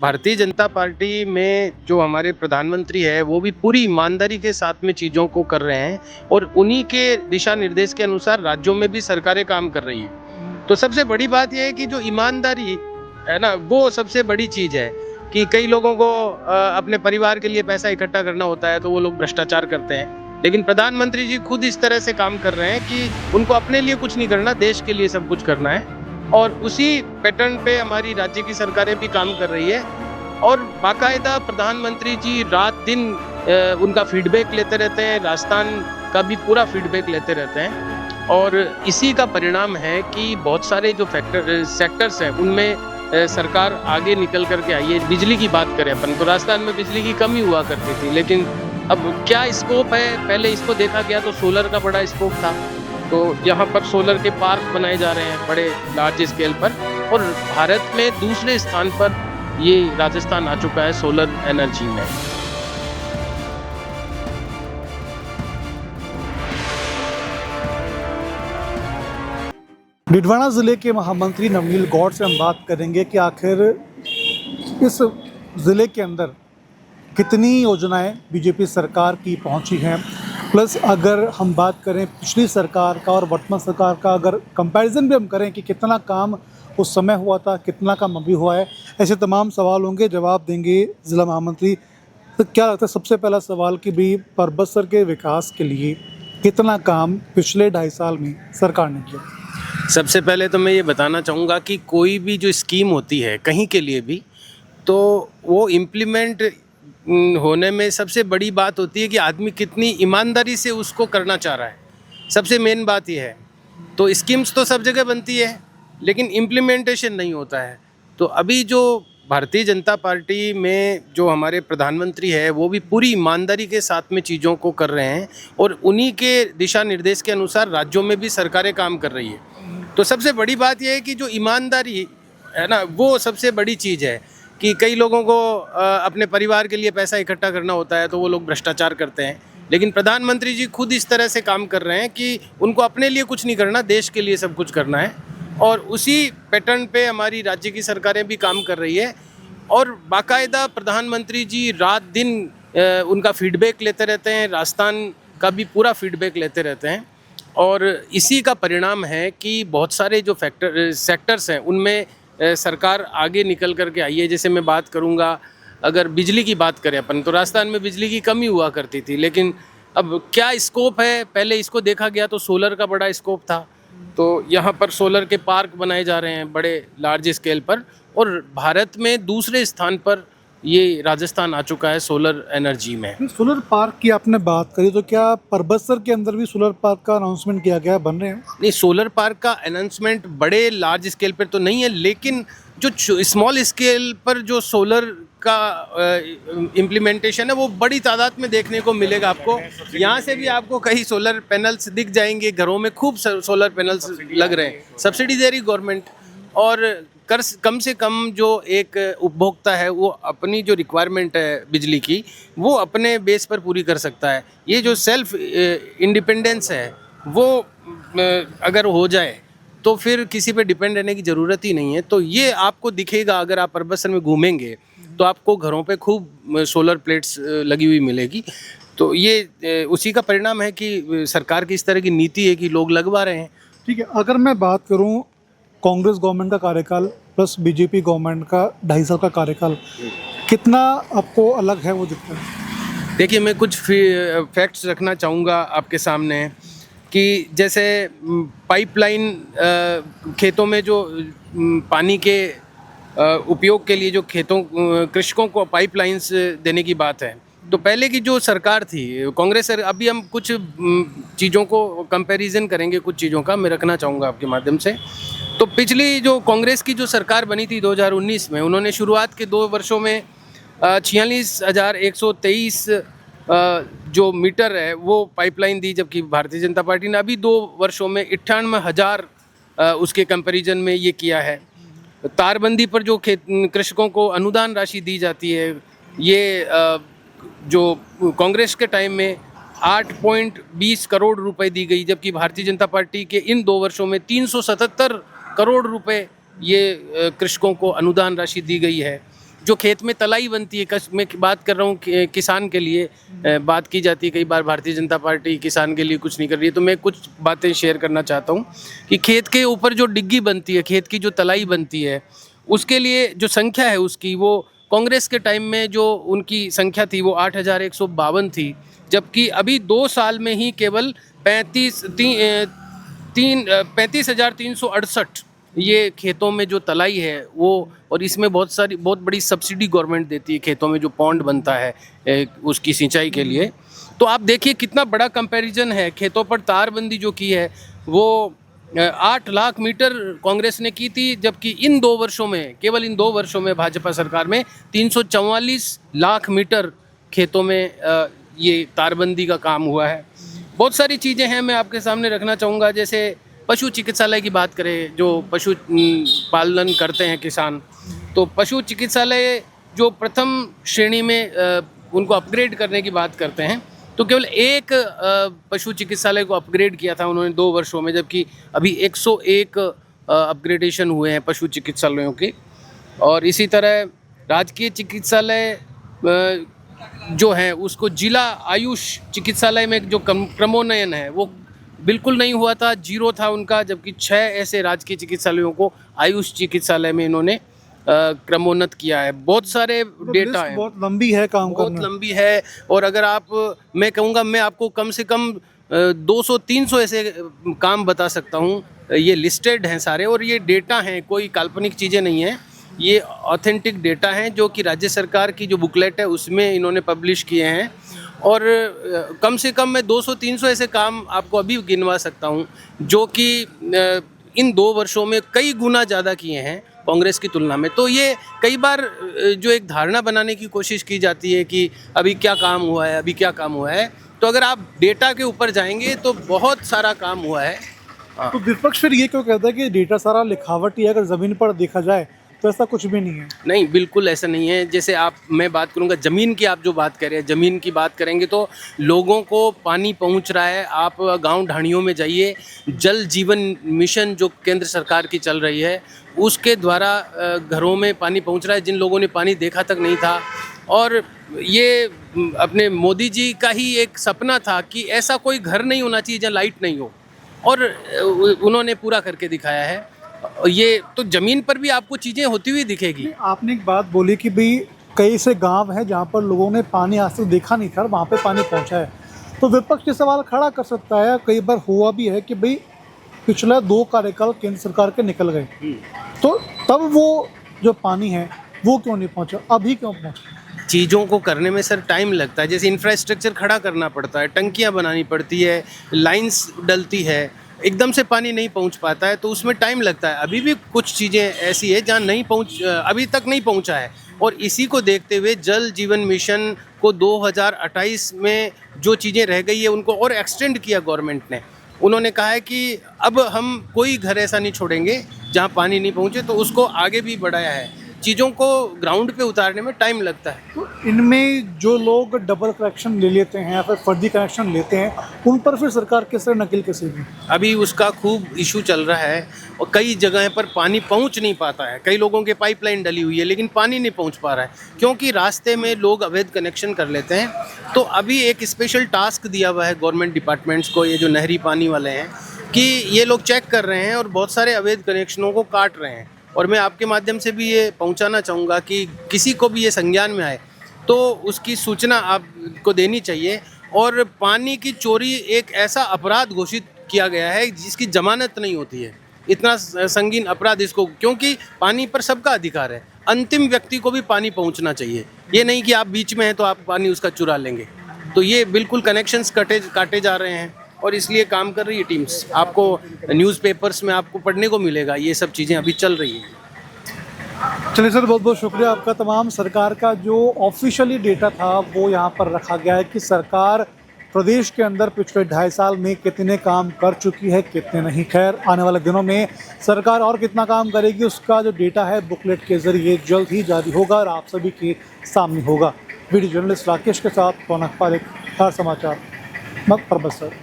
Bharatiya Janata party में जो हमारे प्रधानमंत्री है वो भी पूरी ईमानदारी के साथ में चीज़ों को कर रहे हैं और उन्हीं के दिशा निर्देश के अनुसार राज्यों में भी सरकारें काम कर रही है। तो सबसे बड़ी बात यह है कि जो ईमानदारी है ना, वो सबसे बड़ी चीज़ है कि कई लोगों को अपने परिवार के लिए पैसा इकट्ठा करना होता है तो वो लोग भ्रष्टाचार करते हैं, लेकिन प्रधानमंत्री जी खुद इस तरह से काम कर रहे हैं कि उनको अपने लिए कुछ नहीं करना, देश के लिए सब कुछ करना है। और उसी पैटर्न पे हमारी राज्य की सरकारें भी काम कर रही है और बाकायदा प्रधानमंत्री जी रात दिन उनका फीडबैक लेते रहते हैं, राजस्थान का भी पूरा फीडबैक लेते रहते हैं। और इसी का परिणाम है कि बहुत सारे जो सेक्टर्स हैं उनमें सरकार आगे निकल करके आई है। बिजली की बात करें अपन तो राजस्थान में बिजली की कमी हुआ करती थी, लेकिन अब क्या स्कोप है, पहले इसको देखा गया तो सोलर का बड़ा स्कोप था, तो यहाँ पर सोलर के पार्क बनाए जा रहे हैं बड़े लार्ज स्केल पर और भारत में दूसरे स्थान पर ये राजस्थान आ चुका है सोलर एनर्जी में। डिडवाना जिले के महामंत्री नवनील गौड़ से हम बात करेंगे कि आखिर इस ज़िले के अंदर कितनी योजनाएं बीजेपी सरकार की पहुंची हैं, प्लस अगर हम बात करें पिछली सरकार का और वर्तमान सरकार का अगर कंपैरिजन भी हम करें कि कितना काम उस समय हुआ था, कितना काम अभी हुआ है, ऐसे तमाम सवाल होंगे, जवाब देंगे ज़िला महामंत्री। तो क्या लगता है, सबसे पहला सवाल कि भी परबतसर के विकास के लिए कितना काम पिछले 2.5 साल में सरकार ने किया? सबसे पहले तो मैं ये बताना चाहूँगा कि कोई भी जो स्कीम होती है कहीं के लिए भी, तो वो इम्प्लीमेंट होने में सबसे बड़ी बात होती है कि आदमी कितनी ईमानदारी से उसको करना चाह रहा है। सबसे मेन बात ये है। तो स्कीम्स तो सब जगह बनती है लेकिन इम्प्लीमेंटेशन नहीं होता है। तो अभी जो भारतीय जनता पार्टी में जो हमारे प्रधानमंत्री है वो भी पूरी ईमानदारी के साथ में चीज़ों को कर रहे हैं और उन्हीं के दिशा निर्देश के अनुसार राज्यों में भी सरकारें काम कर रही है। तो सबसे बड़ी बात यह है कि जो ईमानदारी है ना, वो सबसे बड़ी चीज़ है कि कई लोगों को अपने परिवार के लिए पैसा इकट्ठा करना होता है तो वो लोग भ्रष्टाचार करते हैं, लेकिन प्रधानमंत्री जी खुद इस तरह से काम कर रहे हैं कि उनको अपने लिए कुछ नहीं करना, देश के लिए सब कुछ करना है। और उसी पैटर्न पे हमारी राज्य की सरकारें भी काम कर रही है और बाकायदा प्रधानमंत्री जी रात दिन उनका फीडबैक लेते रहते हैं, राजस्थान का भी पूरा फीडबैक लेते रहते हैं। और इसी का परिणाम है कि बहुत सारे जो सेक्टर्स हैं उनमें सरकार आगे निकल करके आई है। जैसे मैं बात करूंगा, अगर बिजली की बात करें अपन तो राजस्थान में बिजली की कमी हुआ करती थी, लेकिन अब क्या स्कोप है, पहले इसको देखा गया तो सोलर का बड़ा स्कोप था, तो यहाँ पर सोलर के पार्क बनाए जा रहे हैं बड़े लार्ज स्केल पर और भारत में दूसरे स्थान पर ये राजस्थान आ चुका है सोलर एनर्जी में। सोलर पार्क की आपने बात करी, तो क्या परबतसर के अंदर भी सोलर पार्क का अनाउंसमेंट किया गया, बन रहे हैं? नहीं, सोलर पार्क का अनाउंसमेंट बड़े लार्ज स्केल पर तो नहीं है, लेकिन जो स्मॉल स्केल पर जो सोलर का इम्प्लीमेंटेशन है वो बड़ी तादाद में देखने को मिलेगा आपको। यहाँ से भी आपको कई सोलर पैनल्स दिख जाएंगे, घरों में खूब सोलर पैनल्स लग रहे हैं, सब्सिडी दे रही गवर्नमेंट। और कम से कम जो एक उपभोक्ता है वो अपनी जो रिक्वायरमेंट है बिजली की वो अपने बेस पर पूरी कर सकता है। ये जो सेल्फ इंडिपेंडेंस है वो अगर हो जाए तो फिर किसी पे डिपेंड रहने की ज़रूरत ही नहीं है। तो ये आपको दिखेगा, अगर आप परबतसर में घूमेंगे तो आपको घरों पे खूब सोलर प्लेट्स लगी हुई मिलेगी। तो ये उसी का परिणाम है कि सरकार की इस तरह की नीति है कि लोग लगवा रहे हैं। ठीक है, अगर मैं बात करूं कांग्रेस गवर्नमेंट का कार्यकाल प्लस बीजेपी गवर्नमेंट का 2.5 साल का कार्यकाल, कितना आपको अलग है वो दिखता है? देखिए, मैं कुछ फैक्ट्स रखना चाहूँगा आपके सामने कि जैसे पाइपलाइन खेतों में जो पानी के उपयोग के लिए जो कृषकों को पाइपलाइंस देने की बात है, तो पहले की जो सरकार थी कांग्रेस, अभी हम कुछ चीज़ों को कंपैरिजन करेंगे, कुछ चीज़ों का मैं रखना चाहूँगा आपके माध्यम से। तो पिछली जो कांग्रेस की जो सरकार बनी थी 2019 में, उन्होंने शुरुआत के 2 वर्षों में 46,123 जो मीटर है वो पाइपलाइन दी, जबकि भारतीय जनता पार्टी ने अभी 2 वर्षों में 98,000 उसके कंपैरिजन में ये किया है। तारबंदी पर जो कृषकों को अनुदान राशि दी जाती है, ये जो कांग्रेस के टाइम में 8.20 करोड़ रुपए दी गई, जबकि भारतीय जनता पार्टी के इन 2 वर्षों में 377 करोड़ रुपए ये कृषकों को अनुदान राशि दी गई है। जो खेत में तलाई बनती है, मैं बात कर रहा हूँ किसान के लिए बात की जाती है कई बार, भारतीय जनता पार्टी किसान के लिए कुछ नहीं कर रही है, तो मैं कुछ बातें शेयर करना चाहता हूँ कि खेत के ऊपर जो डिग्गी बनती है, खेत की जो तलाई बनती है, उसके लिए जो संख्या है उसकी, वो कांग्रेस के टाइम में जो उनकी संख्या थी वो 8,152 थी, जबकि अभी 2 साल में ही केवल 35,368 ये खेतों में जो तलाई है वो, और इसमें बहुत बड़ी सब्सिडी गवर्नमेंट देती है खेतों में जो पॉन्ड बनता है उसकी सिंचाई के लिए। तो आप देखिए कितना बड़ा कंपैरिजन है। खेतों पर तारबंदी जो की है वो 8 लाख मीटर कांग्रेस ने की थी, जबकि इन 2 वर्षों में, केवल इन 2 वर्षों में भाजपा सरकार में 344 लाख मीटर खेतों में ये तारबंदी का काम हुआ है। बहुत सारी चीज़ें हैं मैं आपके सामने रखना चाहूँगा, जैसे पशु चिकित्सालय की बात करें, जो पशु पालन करते हैं किसान, तो पशु चिकित्सालय जो प्रथम श्रेणी में उनको अपग्रेड करने की बात करते हैं, तो केवल एक पशु चिकित्सालय को अपग्रेड किया था उन्होंने 2 वर्षों में, जबकि अभी 101 अपग्रेडेशन हुए हैं पशु चिकित्सालयों के। और इसी तरह राजकीय चिकित्सालय जो है उसको जिला आयुष चिकित्सालय में जो क्रमोन्नयन है वो बिल्कुल नहीं हुआ था, 0 था उनका, जबकि 6 ऐसे राजकीय चिकित्सालयों को आयुष चिकित्सालय में इन्होंने क्रमोन्नत किया है। बहुत सारे डेटा है, बहुत लंबी है, काम बहुत लंबी है। और अगर मैं कहूँगा, मैं आपको कम से कम 200-300 ऐसे काम बता सकता हूँ, ये लिस्टेड हैं सारे, और ये डेटा हैं, कोई काल्पनिक चीज़ें नहीं हैं, ये ऑथेंटिक डेटा हैं जो कि राज्य सरकार की जो बुकलेट है उसमें इन्होंने पब्लिश किए हैं। और कम से कम मैं 200-300 ऐसे काम आपको अभी गिनवा सकता हूँ जो कि इन 2 वर्षों में कई गुना ज़्यादा किए हैं कांग्रेस की तुलना में। तो ये कई बार जो एक धारणा बनाने की कोशिश की जाती है कि अभी क्या काम हुआ है, अभी क्या काम हुआ है, तो अगर आप डेटा के ऊपर जाएंगे तो बहुत सारा काम हुआ है। तो विपक्ष फिर ये क्यों कहता है कि डेटा सारा लिखावटी है, अगर ज़मीन पर देखा जाए तो ऐसा कुछ भी नहीं है? नहीं, बिल्कुल ऐसा नहीं है। जैसे मैं बात करूंगा ज़मीन की, आप जो बात कर रहे हैं, ज़मीन की बात करेंगे तो लोगों को पानी पहुंच रहा है। आप गांव ढाणियों में जाइए, जल जीवन मिशन जो केंद्र सरकार की चल रही है उसके द्वारा घरों में पानी पहुंच रहा है, जिन लोगों ने पानी देखा तक नहीं था। और ये अपने मोदी जी का ही एक सपना था कि ऐसा कोई घर नहीं होना चाहिए जहाँ लाइट नहीं हो, और उन्होंने पूरा करके दिखाया है। ये तो ज़मीन पर भी आपको चीज़ें होती हुई दिखेगी। आपने एक बात बोली कि भाई कई से गांव हैं जहां पर लोगों ने पानी आज तक देखा नहीं था, वहां पे पानी पहुंचा है, तो विपक्ष ये सवाल खड़ा कर सकता है, कई बार हुआ भी है कि भाई पिछले 2 कार्यकाल केंद्र सरकार के निकल गए, तो तब वो जो पानी है वो क्यों नहीं पहुंचा, अभी क्यों पहुंचा? चीज़ों को करने में सर टाइम लगता है। जैसे इंफ्रास्ट्रक्चर खड़ा करना पड़ता है, टंकियाँ बनानी पड़ती है, लाइंस डलती है, एकदम से पानी नहीं पहुंच पाता है, तो उसमें टाइम लगता है। अभी भी कुछ चीज़ें ऐसी है जहां अभी तक नहीं पहुंचा है। और इसी को देखते हुए जल जीवन मिशन को 2028 में जो चीज़ें रह गई है उनको और एक्सटेंड किया गवर्नमेंट ने। उन्होंने कहा है कि अब हम कोई घर ऐसा नहीं छोड़ेंगे जहां पानी नहीं पहुंचे, तो उसको आगे भी बढ़ाया है। चीज़ों को ग्राउंड पे उतारने में टाइम लगता है। तो इनमें जो लोग डबल कनेक्शन ले लेते हैं या फिर फर्जी कनेक्शन लेते हैं, उन पर फिर सरकार किस तरह नकेल कसेगी? अभी उसका खूब इशू चल रहा है, और कई जगह पर पानी पहुंच नहीं पाता है। कई लोगों के पाइपलाइन डली हुई है लेकिन पानी नहीं पहुंच पा रहा है, क्योंकि रास्ते में लोग अवैध कनेक्शन कर लेते हैं। तो अभी एक स्पेशल टास्क दिया हुआ है गवर्नमेंट डिपार्टमेंट्स को, ये जो नहरी पानी वाले हैं, कि ये लोग चेक कर रहे हैं और बहुत सारे अवैध कनेक्शनों को काट रहे हैं। और मैं आपके माध्यम से भी ये पहुंचाना चाहूँगा कि किसी को भी ये संज्ञान में आए तो उसकी सूचना आपको देनी चाहिए। और पानी की चोरी एक ऐसा अपराध घोषित किया गया है जिसकी जमानत नहीं होती है, इतना संगीन अपराध इसको, क्योंकि पानी पर सबका अधिकार है। अंतिम व्यक्ति को भी पानी पहुंचना चाहिए, ये नहीं कि आप बीच में हैं तो आप पानी उसका चुरा लेंगे। तो ये बिल्कुल कनेक्शंस काटे जा रहे हैं, और इसलिए काम कर रही है टीम्स। आपको न्यूज़पेपर्स में आपको पढ़ने को मिलेगा, ये सब चीज़ें अभी चल रही हैं। चलिए सर, बहुत बहुत शुक्रिया आपका। तमाम सरकार का जो ऑफिशियली डेटा था वो यहाँ पर रखा गया है कि सरकार प्रदेश के अंदर पिछले 2.5 साल में कितने काम कर चुकी है, कितने नहीं। खैर, आने वाले दिनों में सरकार और कितना काम करेगी उसका जो डेटा है बुकलेट के ज़रिए जल्द ही जारी होगा और आप सभी के सामने होगा। वीडियो जर्नलिस्ट राकेश के साथ रौनक पारेख, खार समाचार, मकबरसर।